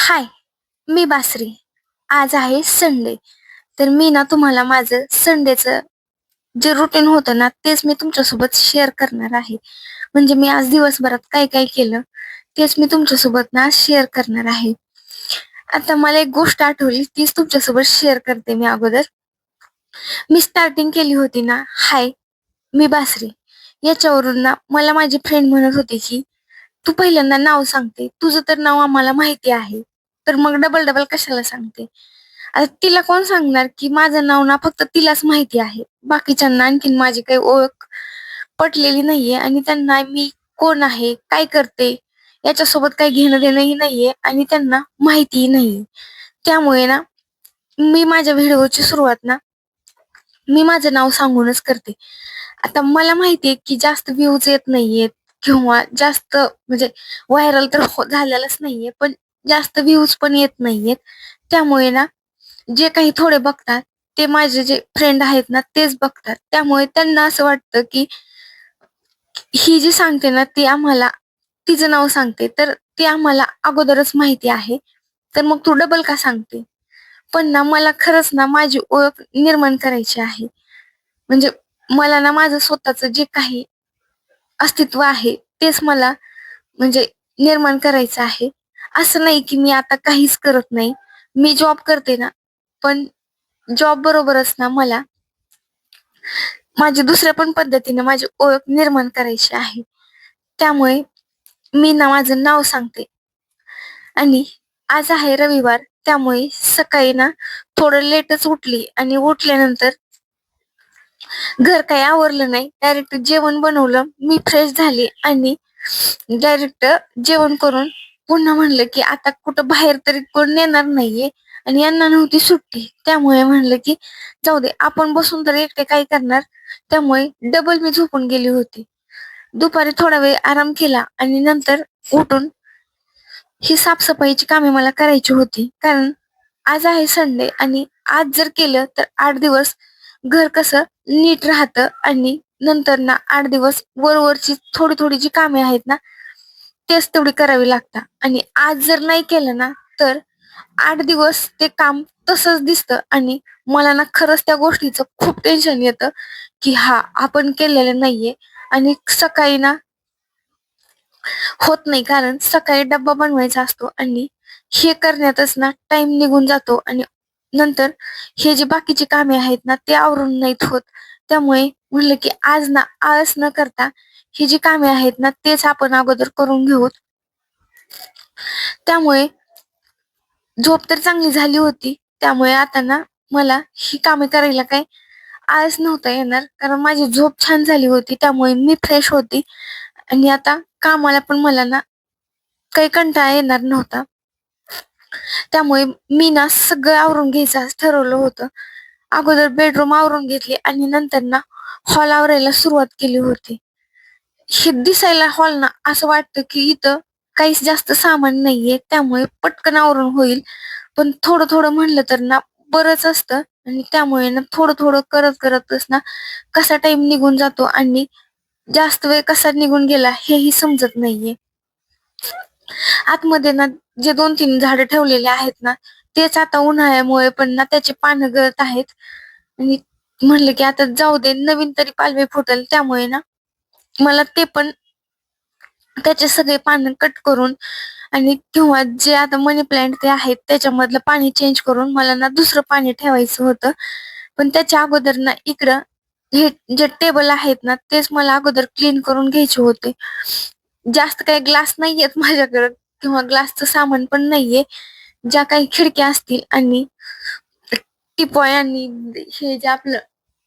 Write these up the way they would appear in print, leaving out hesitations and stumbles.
हाय, मी बासरी. आज आहे संडे. तर मी ना तुम्हाला माझं संडेचं जे रुटीन होतं ना, तेच मी तुमच्यासोबत शेअर करणार आहे. म्हणजे मी आज दिवसभरात काय-काय केलं, तेच मी तुमच्यासोबत ना शेअर करणार आहे. आता मला एक गोष्ट आठवली, तीच तुमच्यासोबत शेअर करते मी अगोदर. मी स्टार्टिंग केली होती ना, हाय, मी बासरी. याच्यावरून ना मला माझी फ्रेंड म्हणत होती, की "तू पहिल्यांदा नाव सांगते. तुझं तर नाव आम्हाला माहिती आहे. तर मग डबल-डबल कशाला सांगते?" आता तिला कोण सांगणार, की माझं नाव ना फक्त तिलाच माहिती आहे. बाकीच्यांना आणखीन माझी काही ओळख पटलेली नाहीये आणि त्यांना मी कोण आहे, काय करते, याच्यासोबत काही घेणं-देणंही नाहीये आणि त्यांना माहितीही नाहीये. त्यामुळे ना मी माझ्या व्हिडिओची सुरुवात ना, मी माझं नाव सांगूनच करते. आता मला माहिती आहे, की जास्त व्ह्यूज येत नाहीयेत किंवा जास्त म्हणजे व्हायरल तर झालेलंच नाहीये, पण जास्त व्ह्यूज पण येत नाहीयेत. त्यामुळे ना जे काही थोडे बघतात, ते माझे जे फ्रेंड आहेत ना, तेच बघतात. त्यामुळे त्यांना असं वाटतं, की ही जी सांगते ना, ती आम्हाला तिचं नाव सांगते, तर ती आम्हाला अगोदरच माहिती आहे. तर मग तू डबल का सांगते? पण ना मला खरंच ना माझी ओळख निर्माण करायची आहे. म्हणजे मला ना माझं स्वतःचं जे काही अस्तित्व आहे, तेच मला म्हणजे निर्माण करायचं आहे. असं नाही, की मी आता काहीच करत नाही. मी जॉब करते ना, पण जॉब बरोबरच ना मला माझी दुसऱ्या पण पद्धतीने माझी ओळख निर्माण करायची आहे. त्यामुळे मी ना माझं नाव सांगते आणि आज आहे रविवार त्यामुळे सकाळी ना थोडं लेटच उठली आणि उठल्यानंतर घर काही आवरलं नाही. डायरेक्ट जेवण बनवलं. मी फ्रेश झाली आणि डायरेक्ट जेवण करून पुन्हा म्हणलं, की आता कुठं बाहेर तरी कोण नेणार नाहीये आणि यांना नव्हती सुट्टी. त्यामुळे म्हणलं, की जाऊ दे आपण बसून तर एकटे काय करणार? त्यामुळे डबल मी झोपून गेली होती. दुपारी थोडा वेळ आराम केला आणि नंतर उठून ही साफसफाईची कामे मला करायची होती. कारण आज आहे संडे आणि आज जर केलं तर 8 दिवस घर कसं नीट राहतं आणि नंतर ना 8 दिवस वरवरची थोडी-थोडी जी कामे आहेत ना, तेच तेवढी करावी लागतात आणि आज जर नाही केलं ना, तर 8 दिवस ते काम तसंच दिसतं आणि मला ना खरंच त्या गोष्टीचं खूप टेन्शन येतं, की हां, आपण केलेलं नाहीये आणि सकाळी ना होत नाही कारण सकाळी डब्बा बनवायचा असतो आणि हे करण्यातच ना टाइम निघून जातो आणि नंतर हे जे बाकीची कामे आहेत ना ते आवरून नाहीत होत. त्यामुळे म्हणलं की आज ना आळस न करता ही जी कामे आहेत ना तेच आपण अगोदर करून घेऊ. त्यामुळे झोप तर चांगली झाली होती. त्यामुळे आता ना मला ही कामे करायला काही आळस नव्हता येणार कारण माझी झोप छान झाली होती. त्यामुळे मी फ्रेश होती आणि आता कामाला पण मला ना काही कंटाळा येणार नव्हता. त्यामुळे मी ना सगळं आवरून घ्यायचं असं ठरवलं होतं. अगोदर बेडरूम आवरून घेतली आणि नंतर ना हॉल आवरायला सुरुवात केली होती. हे दिसायला हॉल ना असं वाटतं की इथं काहीच जास्त सामान नाहीये त्यामुळे पटकन आवरून होईल. पण थोडं-थोडं म्हणलं तर ना बरंच असतं आणि त्यामुळे ना थोडं-थोडं करत-करतच ना कसा टाईम निघून जातो आणि जास्त वेळ कसा निघून गेला हेही समजत नाहीये. आतमध्ये ना जे 2-3 झाडं ठेवलेले आहेत ना, तेच आता उन्हाळ्यामुळे पण ना त्याची पानं गळत आहेत आणि म्हणलं की आता जाऊ दे नवीन तरी पालवी फुटेल त्यामुळे ना मला ते पण त्याचे सगळे पानं कट करून आणि किंवा जे आता मनी प्लांट ते आहेत त्याच्यामधलं पाणी चेंज करून मला ना दुसरं पाणी ठेवायचं होतं. पण त्याच्या अगोदर ना इकडं हे जे टेबल आहेत ना तेच मला अगोदर क्लीन करून घ्यायचे होते. जास्त काही ग्लास नाहीयेत माझ्याकडं किंवा ग्लासचं सामान पण नाहीये. ज्या काही खिडक्या असतील आणि टिपॉय आणि हे जे आपलं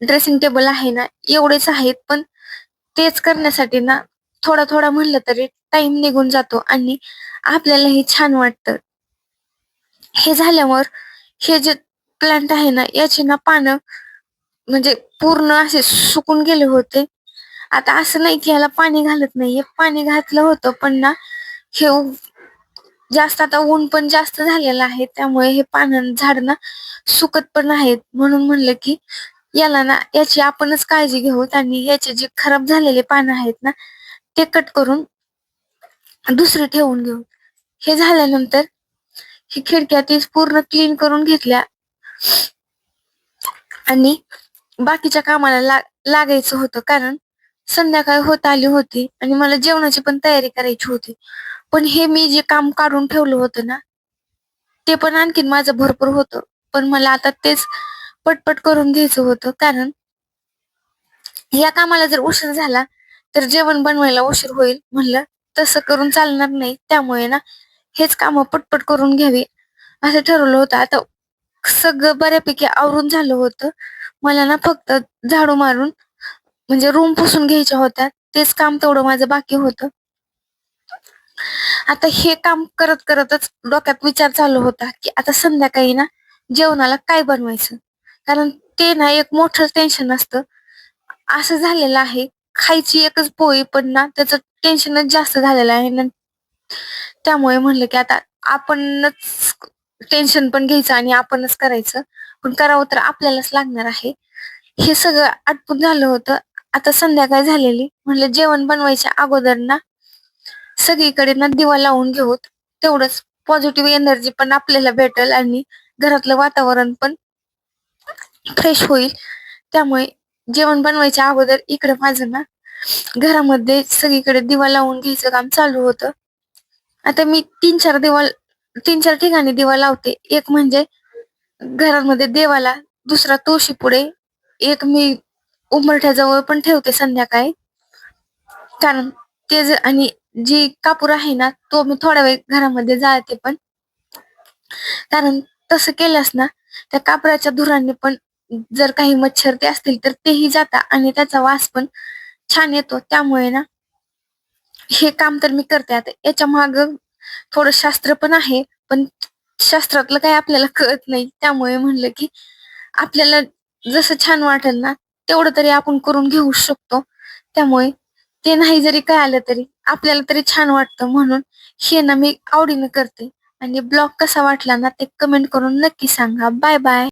ड्रेसिंग टेबल आहे ना, एवढेच आहेत. पण तेच करण्यासाठी ना थोडा-थोडा म्हणलं तरी टाईम निघून जातो आणि आपल्यालाही छान वाटतं. हे झाल्यावर हे जे प्लांट आहे ना, याची ना पानं म्हणजे पूर्ण असे सुकून गेले होते. आता असं नाही की ह्याला पाणी घालत नाहीये. पाणी घातलं होतं, पण ना हे जास्त आता ऊन पण जास्त झालेलं आहे. त्यामुळे हे झाड ना सुकत पण आहेत. म्हणून म्हणलं की याला ना याची आपणच काळजी घेऊत आणि याचे जे खराब झालेले पानं आहेत ना, ते कट करून दुसरे ठेवून घेऊ. हे झाल्यानंतर ही खिडक्या तीच पूर्ण क्लीन करून घेतल्या आणि बाकीच्या कामाला लागायचं होतं, कारण संध्याकाळ होत आली होती आणि मला जेवणाची पण तयारी करायची होती. पण हे मी जे काम काढून ठेवलं होतं ना, ते पण आणखीन माझं भरपूर होतं. पण मला आता तेच पटपट करून घ्यायचं होतं, कारण या कामाला जर उशीर झाला तर जेवण बनवायला उशीर होईल. म्हणलं तसं करून चालणार नाही. त्यामुळे ना हेच काम पटपट करून घ्यावी असं ठरवलं होतं. आता सगळं बऱ्यापैकी आवरून झालं होतं. मला ना फक्त झाडू मारून म्हणजे रूम पुसून घ्यायच्या होत्या. तेच काम तेवढं माझं बाकी होतं. आता हे काम करत करतच डोक्यात विचार चालू होता, की आता संध्याकाळी ना जेवणाला काय बनवायचं? कारण ते ना एक मोठं टेन्शन असतं. असं झालेलं आहे, खायची एकच पोळी पण ना त्याचं टेन्शनच जास्त झालेलं आहे ना. त्यामुळे म्हणलं, की आता आपणच टेन्शन पण घ्यायचं आणि आपणच करायचं. पण करावं तर आपल्यालाच लागणार आहे. हे सगळं आटपून झालं होतं. आता संध्याकाळ झालेली. म्हणलं जेवण बनवायच्या अगोदर ना सगळीकडे ना दिवा लावून घेऊ. तेवढंच पॉझिटिव्ह एनर्जी पण आपल्याला भेटेल आणि घरातलं वातावरण पण फ्रेश होईल. त्यामुळे जेवण बनवायच्या अगोदर इकडे माझं ना घरामध्ये सगळीकडे दिवा लावून घ्यायचं काम चालू होतं. आता मी 3-4 ठिकाणी दिवा लावते. एक म्हणजे घरामध्ये देवाला, दुसरा तुळशी पुढे, एक मी उंबरठ्याजवळ पण ठेवते संध्याकाळी. कारण आणि जी कापूर आहे ना तो मी थोडा वेळ घरामध्ये जाळते पण. कारण तसं केल्यास ना त्या कापराच्या धुरांनी पण जर काही मच्छर ते असतील तर तेही जातात आणि त्याचा वास पण छान येतो. त्यामुळे ना हे काम तर मी करते. आता याच्या माग थोडं शास्त्र पण आहे, पण शास्त्रातलं काही आपल्याला कळत नाही. त्यामुळे म्हणलं, की आपल्याला जसं छान वाटेल ना तेवढं तरी आपण करून घेऊ शकतो. त्यामुळे ते नाही जरी कळालं तरी आपल्याला तरी छान वाटतं, म्हणून हे ना मी आवडीनं करते. आणि ब्लॉग कसा वाटला ना ते कमेंट करून नक्की सांगा. Bye bye.